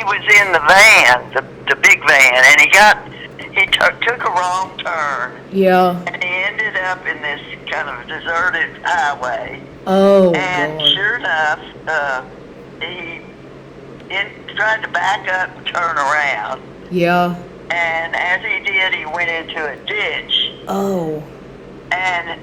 he was in the van, the big van, and he took a wrong turn. Yeah. And he ended up in this kind of deserted highway. Oh, and God. sure enough, he tried to back up and turn around. Yeah. And as he did, he went into a ditch. Oh. And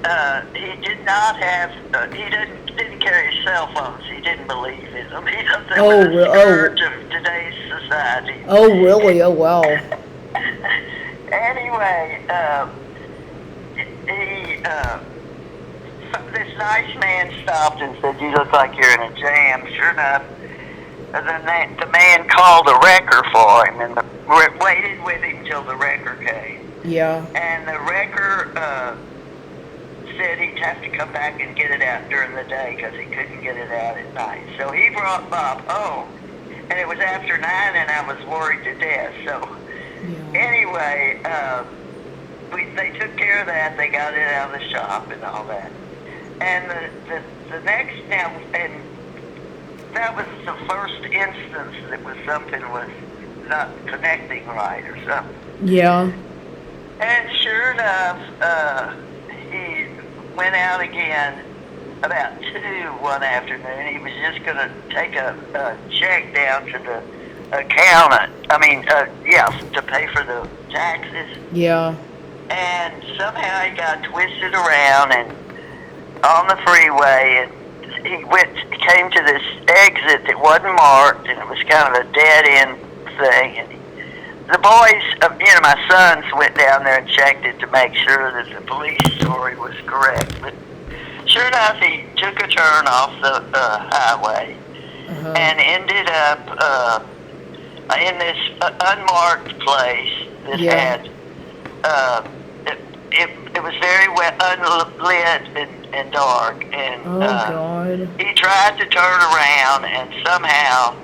he did not have, he didn't carry cell phones. He didn't believe in them. He thought they were the scourge of today's society. Oh, really? Oh, wow. Anyway, this nice man stopped and said, "You look like you're in a jam." Sure enough, the man called a wrecker for him and waited with him till the wrecker came. Yeah. And the wrecker said he'd have to come back and get it out during the day because he couldn't get it out at night. So he brought Bob home, and it was after 9, and I was worried to death. So anyway, they took care of that. They got it out of the shop and all that. And the next now, and that was the first instance that was something was not connecting right or something. Yeah. And sure enough, he went out again about 2 one afternoon. He was just going to take a check down to the accountant. To pay for the taxes. Yeah. And somehow he got twisted around and on the freeway, and he came to this exit that wasn't marked, and it was kind of a dead end thing. And the boys, my sons went down there and checked it to make sure that the police story was correct. But sure enough, he took a turn off the highway and ended up in this unmarked place that had, it was very unlit and dark. And God. he tried to turn around, and somehow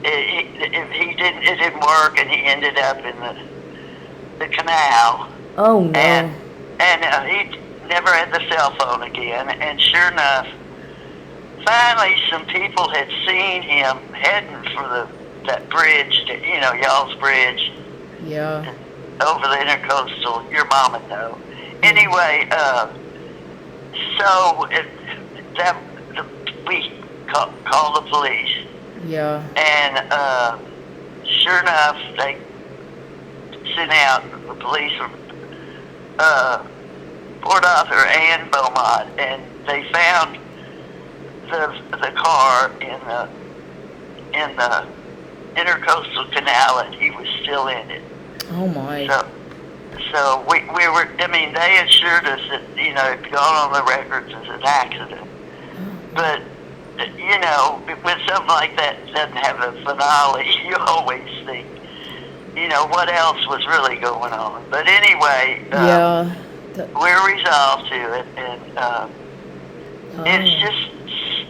it didn't work, and he ended up in the canal. Oh, no. And he never had the cell phone again. And sure enough, finally some people had seen him heading for that bridge, y'all's bridge. Yeah. Over the intercoastal. Your mama know. Anyway, we called the police. Yeah. And sure enough, they sent out the police from Port Arthur and Beaumont, and they found the car in the intercoastal canal, and he was still in it. Oh, my. So we were. They assured us that it had gone on the records as an accident, but. When something like that doesn't have a finale, you always think, what else was really going on. But anyway, we're resolved to it, and it's just,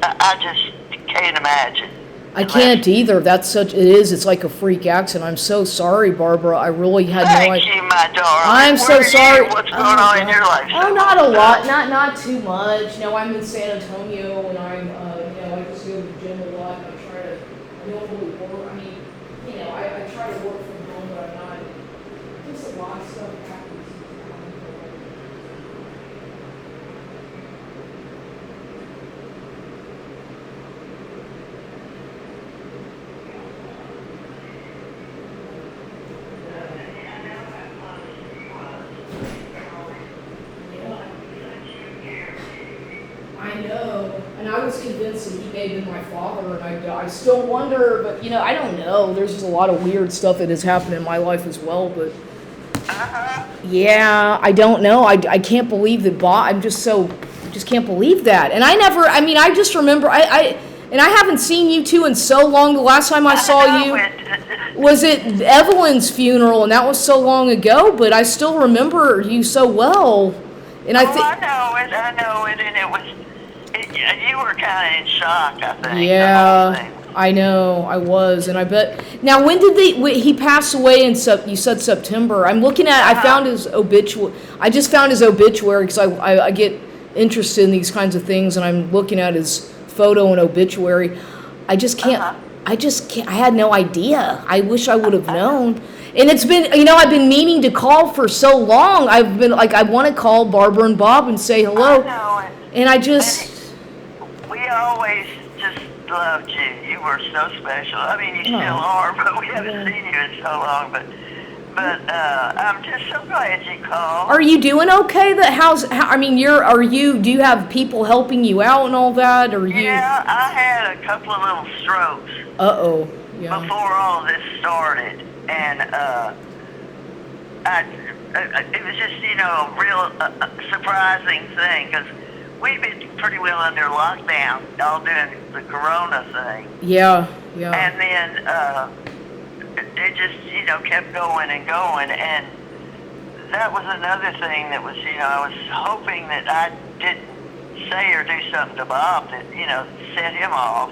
I just can't imagine. I can't either. It's like a freak accident. I'm so sorry, Barbara. I really had no idea. Thank you, my darling. I'm so sorry. What's going on in your life? Oh, not a lot. Not too much. I'm in San Antonio, and I just go to the gym a lot, and I don't really work. I try to work from home, but I'm not. Just a lot of stuff happens. I know, and I was convinced that he may have been my father, and I still wonder, but I don't know. There's just a lot of weird stuff that has happened in my life as well, but yeah, I don't know. I can't believe that I just can't believe that. And I just remember, I haven't seen you two in so long. The last time I saw you was at Evelyn's funeral, and that was so long ago, but I still remember you so well. And I know it, and it was, you were kind of in shock, I think. Yeah, I know, I was, and I bet. Now, when did he pass away you said September. I'm looking at, I found his obituary. I just found his obituary because I get interested in these kinds of things, and I'm looking at his photo and obituary. I just can't, I just can't, I had no idea. I wish I would have known. And it's been, I've been meaning to call for so long. I've been like, I want to call Barbara and Bob and say hello. I know it. And I just. We always just loved you. You were so special. I mean, you still Oh. are, but we haven't seen you in so long. But I'm just so glad you called. Are you doing okay? Do you have people helping you out and all that? Or you? Yeah, I had a couple of little strokes. Uh-oh. Yeah. Before all of this started, and it was just a real surprising thing because we've been pretty well under lockdown, all doing the corona thing. Yeah, yeah. And then it just kept going and going, and that was another thing that was I was hoping that I didn't say or do something to Bob that set him off.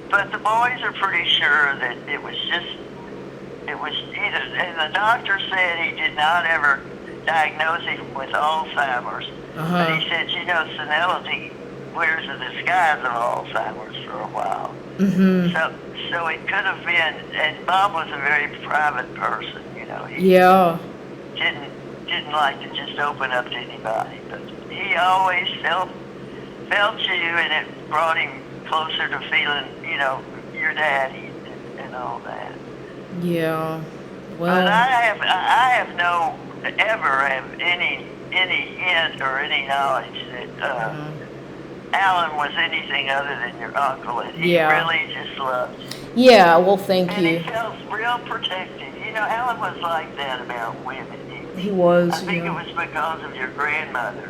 But the boys are pretty sure that it was either, and the doctor said he did not ever diagnose him with Alzheimer's. But he said, senility wears the disguise of Alzheimer's for a while. Mm-hmm. So it could have been, and Bob was a very private person, He didn't like to just open up to anybody, but he always felt you, and it brought him closer to feeling, your daddy and all that. Yeah. Well. But I have no ever have any hint or any knowledge that Alan was anything other than your uncle. And he really just loved you. Yeah. Well, thank you. And he felt real protective. Alan was like that about women. He was. I think it was because of your grandmother.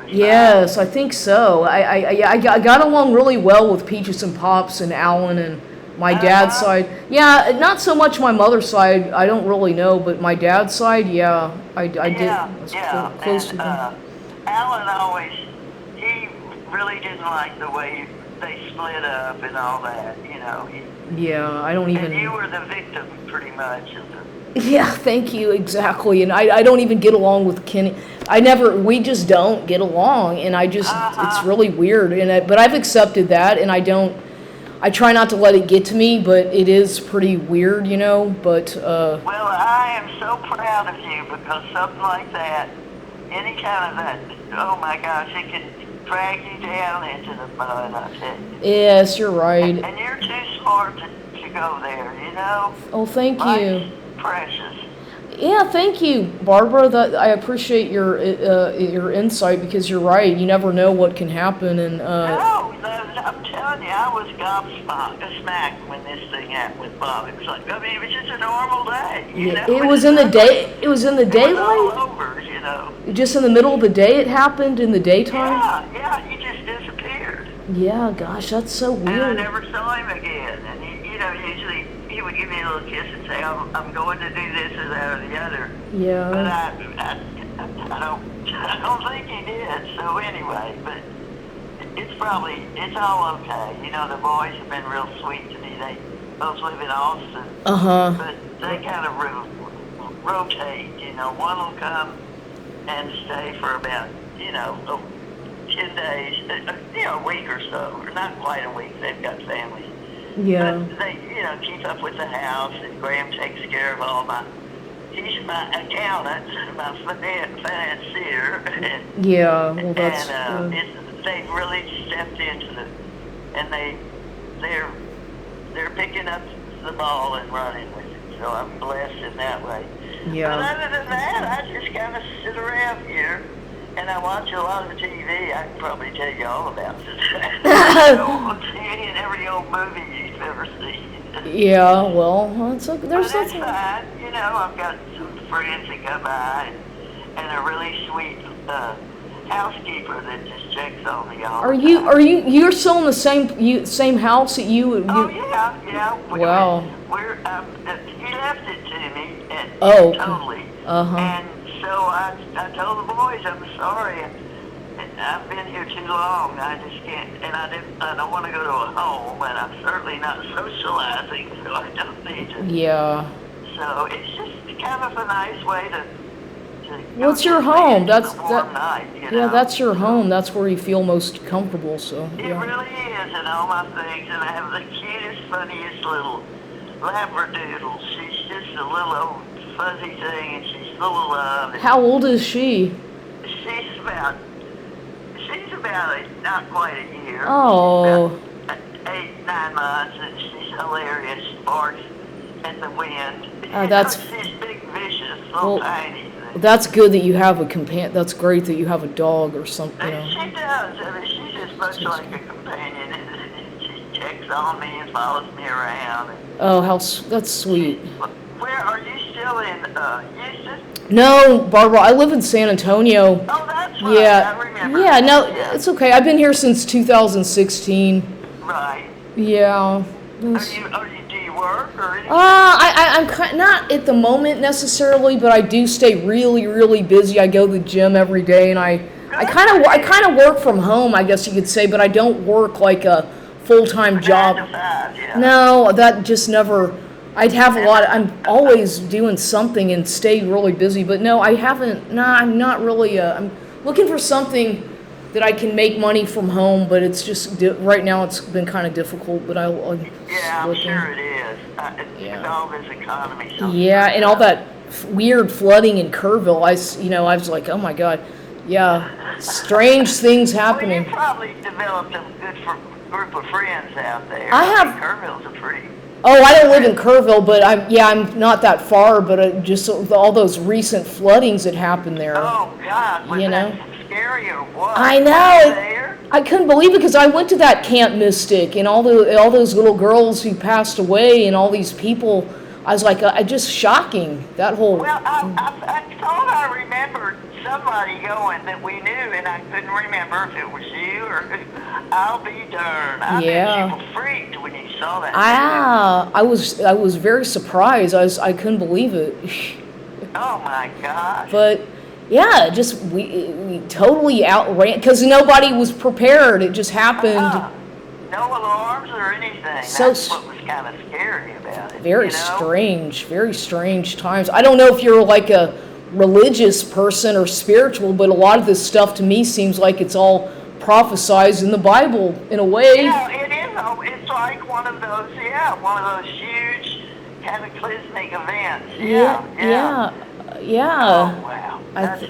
Yes, I think so. I got along really well with Peaches and Pops and Alan and my dad's side. Yeah, not so much my mother's side. I don't really know, but my dad's side, yeah, I did. I was close to them. Alan he really didn't like the way they split up and all that. Yeah, I don't even. And you were the victim, pretty much. Yeah, thank you, exactly. And I don't even get along with Kenny. We just don't get along, and it's really weird. But I've accepted that, and I try not to let it get to me, but it is pretty weird, but. Well, I am so proud of you, because something like that, any kind of that, oh my gosh, it can drag you down into the mud, I tell you. Yes, you're right. And you're too smart to go there, Oh, thank you. Life's precious. Yeah, thank you, Barbara. I appreciate your insight, because you're right. You never know what can happen, and. No, I'm telling you, I was gobsmacked when this thing happened with Bob. It was like, it was just a normal day. It was in the day. It was in the daylight. All over, Just in the middle of the day, it happened in the daytime. Yeah, he just disappeared. Yeah, gosh, that's so weird. And I never saw him again. And usually he would give me a little kiss and say, I'm going to do this or that or the other. Yeah. But I don't think he did. So anyway, but it's all okay. The boys have been real sweet to me. They both live in Austin. But they kind of rotate. One will come and stay for about 10 days, a week or so, or not quite a week. They've got families. Yeah. But they, keep up with the house, and Graham takes care of he's my accountant, my financier. Yeah, well, that's and they've really stepped into and they're picking up the ball and running with it. So I'm blessed in that way. Yeah. But other than that, I just kind of sit around here. And I watch a lot of TV. I can probably tell you all about it. Any and every old movie you've ever seen. Yeah, well, it's okay. That's fine. I've got some friends that come by, and a really sweet housekeeper that just checks on me all the time. You're still in the same house that you? Oh yeah. Wow. He left it to me. Totally. And so I told the boys, I'm sorry, I've been here too long. I just can't, and I don't want to go to a home, and I'm certainly not socializing, so I don't need to. Yeah. So it's just kind of a nice way to Well, it's your home. That's warm night, you yeah, know? that's your home. That's where you feel most comfortable. So It yeah. really is, and all my things, and I have the cutest, funniest little labradoodle. She's just a little old fuzzy thing, and she's full of love. And How old is she? she's about, not quite a year. Oh. She's about 8, 9 months, and she's hilarious. She barks at the wind. That's She's big, vicious, little tiny. That's good that you have a companion. That's great that you have a dog or something. You know. She does. I mean, she's as much like a companion. She checks on me and follows me around. Oh, that's sweet. Where are you still in Houston? No, Barbara, I live in San Antonio. Oh, that's right. Yeah. I remember. Yeah, no, it's okay. I've been here since 2016. Right. Yeah. Do you work or anything? I'm not at the moment necessarily, but I do stay really, really busy. I go to the gym every day, and I kind of work from home, I guess you could say, but I don't work like a full-time job. 9 to 5, yeah. No, that just never. I'd have a lot. I'm always doing something and stay really busy, but no, I haven't. Nah, I'm not really. I'm looking for something that I can make money from home, but it's just right now it's been kind of difficult. But Yeah, I'm sure it is. Yeah. With all this economy. Yeah, and all that weird flooding in Kerrville. I was like, oh my God, yeah, strange things happening. Well, you probably developed a good group of friends out there. I have. Kerrville's a pretty. Oh, I don't live in Kerrville, but I'm not that far. But just all those recent floodings that happened there. Oh God, was that scary or what? I know. I couldn't believe it because I went to that Camp Mystic and all those little girls who passed away and all these people. I was like, just shocking that whole. Well, I thought I remembered somebody going that we knew, and I couldn't remember if it was you or. I'll be darned. I bet you were freaked when you saw that. I was very surprised. I couldn't believe it. Oh my gosh. But yeah, just we totally outran because nobody was prepared. It just happened. No alarms or anything. That's what was kind of scary about it. Very strange times. I don't know if you're like a religious person or spiritual, but a lot of this stuff to me seems like it's all prophesized in the Bible in a way. Yeah, it is. It's like one of those huge cataclysmic events. Yeah. Yeah. Oh, wow. That's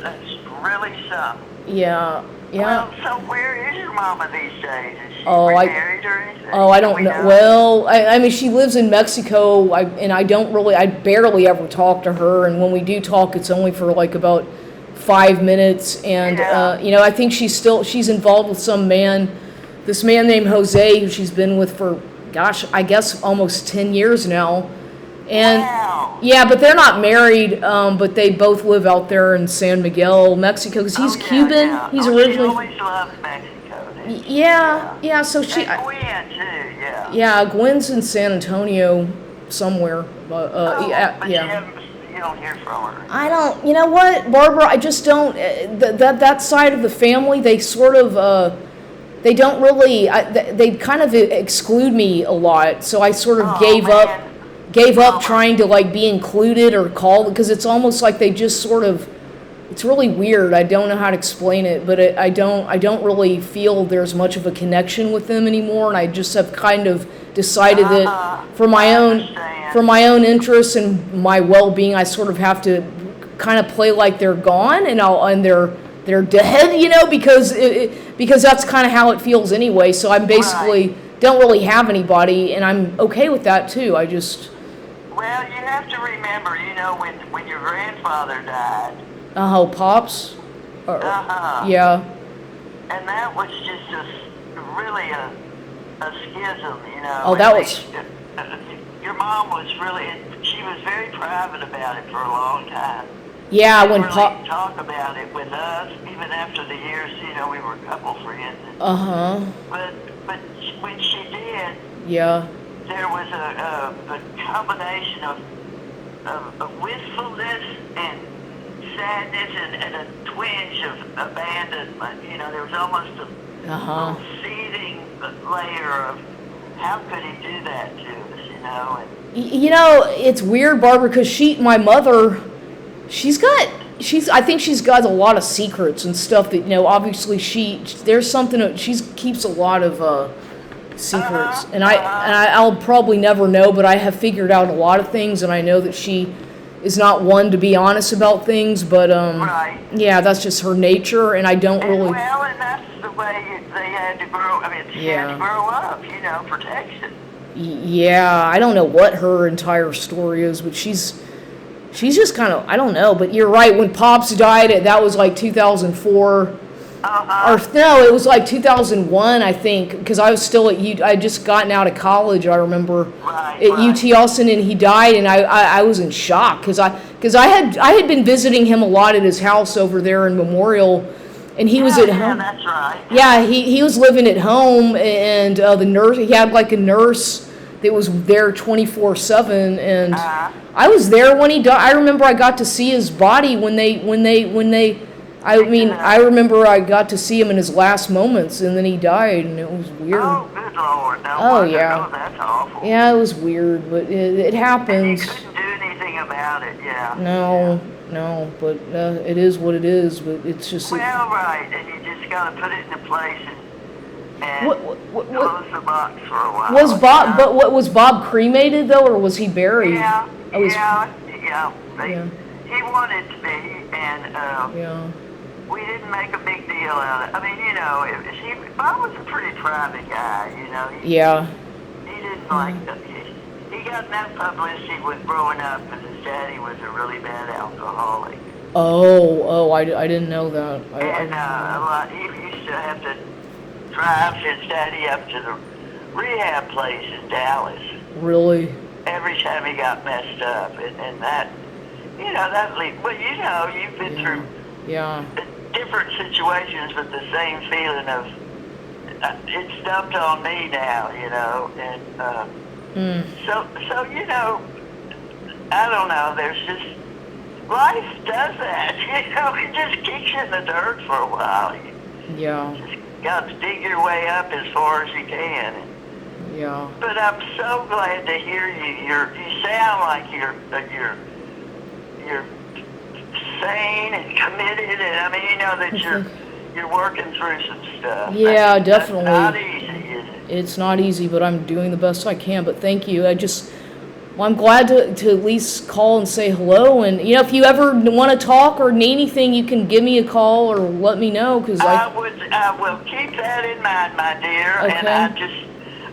really something. Yeah. Well, so where is your mama these days? Is she remarried or anything? Oh, I don't know. Well, I mean, she lives in Mexico, and I barely ever talk to her, and when we do talk, it's only for like about 5 minutes, and I think she's involved with this man named Jose, who she's been with for, gosh, I guess almost 10 years now, and yeah, but they're not married, but they both live out there in San Miguel, Mexico, because he's Cuban. Yeah. He's originally. She always loved Mexico. Yeah. So she. And Gwen too. Yeah. Yeah, Gwen's in San Antonio somewhere. But you don't hear from her. I don't. You know what, Barbara? I just don't. That side of the family, they sort of. They don't really. They kind of exclude me a lot. So I sort of gave up trying to like be included or called because it's almost like they just sort of. It's really weird. I don't know how to explain it, but I don't really feel there's much of a connection with them anymore, and I just have kind of decided that for my own interests and my well-being, I sort of have to kind of play like they're gone and they're dead, because that's kind of how it feels anyway. So I'm basically don't really have anybody, and I'm okay with that too. Well, you have to remember, when your grandfather died. Pops? Yeah. And that was just really a schism, Oh, that was... Your mom was she was very private about it for a long time. Yeah, when Pop... talk about it with us, even after the years, we were a couple friends. But when she did... Yeah. There was a combination of wistfulness and sadness and a twinge of abandonment. There was almost a little seething layer of how could he do that to us, And it's weird, Barbara, because my mother, she's got I think she's got a lot of secrets and stuff that, obviously there's something, she keeps a lot of secrets. And I'll probably never know, but I have figured out a lot of things, and I know that she is not one to be honest about things, but, Right. yeah, that's just her nature, and I don't really. Well, and that's the way they had to grow, she had to grow up, protection. Yeah, I don't know what her entire story is, but she's just kind of, I don't know, but you're right. When Pops died, that was like 2004. Or no, it was like 2001, I think, because I was still at I had just gotten out of college. I remember at UT Austin, and he died, and I was in shock because I had been visiting him a lot at his house over there in Memorial, and he was at home. Yeah, that's right. Yeah, he was living at home, and the nurse, he had like a nurse that was there 24/7, and I was there when he died. I remember I got to see his body when they. I remember I got to see him in his last moments, and then he died, and it was weird. Oh, good Lord. Yeah. Oh, that's awful. Yeah, it was weird, but it happens. And you couldn't do anything about it, yeah. No, but it is what it is, but it's just. Well, right, and you just got to put it into place and close the box for a while. Was Bob, but what was Bob cremated, though, or was he buried? Yeah, Yeah. He wanted to be, and we didn't make a big deal out of it. Bob was a pretty private guy, He didn't like that. He got enough publicity with growing up, because his daddy was a really bad alcoholic. Oh, I didn't know that. He used to have to drive his daddy up to the rehab place in Dallas. Really? Every time he got messed up, and that, you've been through different situations with the same feeling of, it's dumped on me now, and so I don't know, there's just, life does that, it just kicks you in the dirt for a while. You just got to dig your way up as far as you can. Yeah. But I'm so glad to hear you. You sound like you're sane and committed, and that you're working through some stuff. Yeah, definitely. That's not easy, is it? It's not easy, but I'm doing the best I can. But thank you. I'm glad to at least call and say hello. And if you ever want to talk or need anything, you can give me a call or let me know. I will keep that in mind, my dear. Okay. And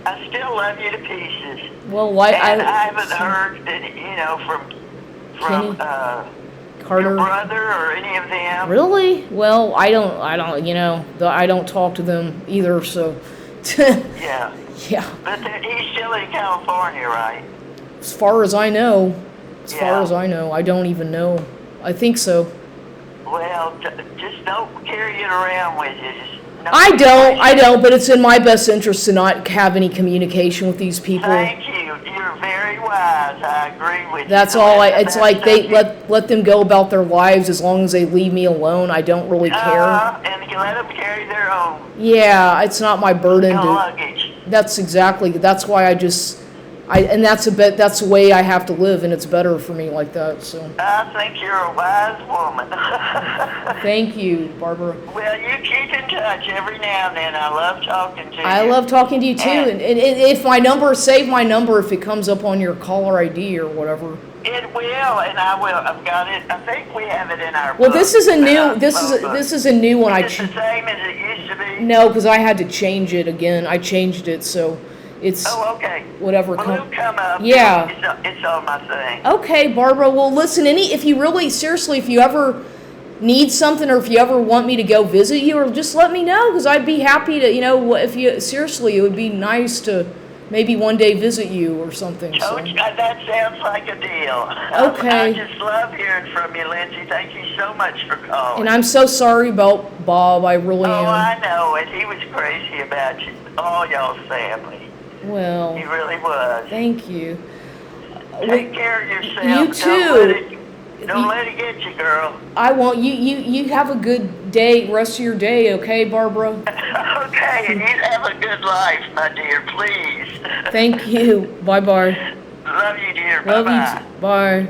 I still love you to pieces. Well, I haven't heard that, from Carter, your brother or any of them. Really? Well, I don't. I don't talk to them either. So. Yeah. Yeah. But he's still in California, right? As far as I know. I don't even know. I think so. Well, just don't carry it around with you. I don't, but it's in my best interest to not have any communication with these people. Thank you. You're very wise. I agree with you. That's all. It's like they let them go about their lives as long as they leave me alone. I don't really care. And you let them carry their own. Yeah, it's not my burden. Luggage. That's why and that's the way I have to live, and it's better for me like that. So. I think you're a wise woman. Thank you, Barbara. Well, you keep in touch every now and then. I love talking to you. I love talking to you too. And if my number, save my number if it comes up on your caller ID or whatever. It will, and I will. I've got it. I think we have it in our. Well, book, this is a new. This is a new one. Is it the same as it used to be? No, because I had to change it again. I changed it, so it's. Oh, okay. Whatever. Well, it'll come up. Yeah. It's on my thing. Okay, Barbara. Well, listen. If you ever need something, or if you ever want me to go visit you, or just let me know, because I'd be happy to. It would be nice to maybe one day visit you or something. So. That sounds like a deal. Okay. I just love hearing from you, Lindsay. Thank you so much for calling. And I'm so sorry about Bob. I really am. Oh, I know it. He was crazy about you, all y'all's family. Well. He really was. Thank you. Take care of yourself. You too. Don't let it get you, girl. I won't. You have a good day, rest of your day, okay, Barbara? Okay, and you have a good life, my dear, please. Thank you. Bye-bye. Love you, dear. Love Bye-bye. you. Bye.